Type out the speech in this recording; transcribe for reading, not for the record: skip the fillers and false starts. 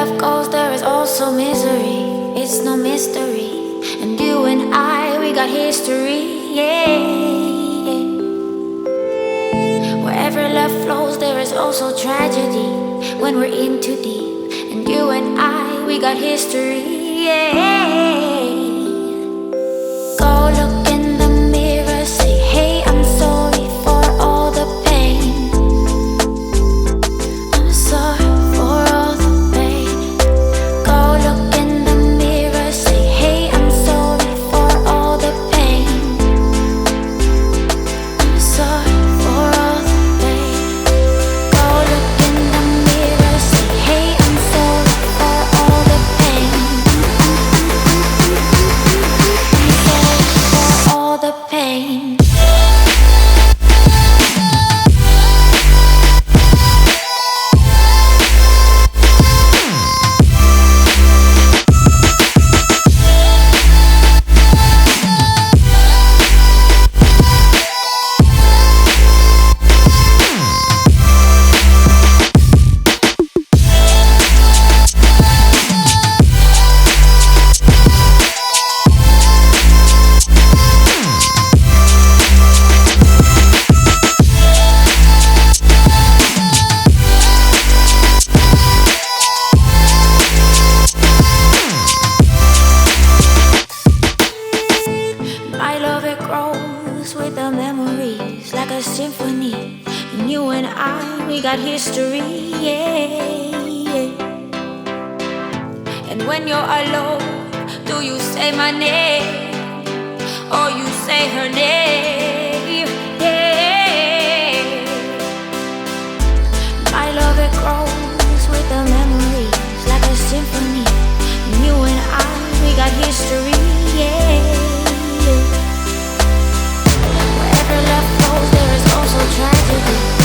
love goes, there is also misery. It's no mystery. And you and I, we got history, yeah. Wherever love flows, there is also tragedy when we're in too deep. And you and I, we got history, yeah. Go look in the mirror, say, hey, I'm sorry for all the pain. I'm sorry for all the pain. Go look in the mirror, say, hey, I'm sorry for all the pain. I'm sorry for all the pain. Go look in the mirror, say, hey, I'm sorry for all the pain. I'm sorry for all the pain. My love, it grows with the memories like a symphony. And you and I, we got history, yeah. And when you're alone, do you say my name or you say her name? Yeah. My love, it grows with the memories like a symphony. And you and I, we got history, yeah. Wherever love goes, there is also tragedy.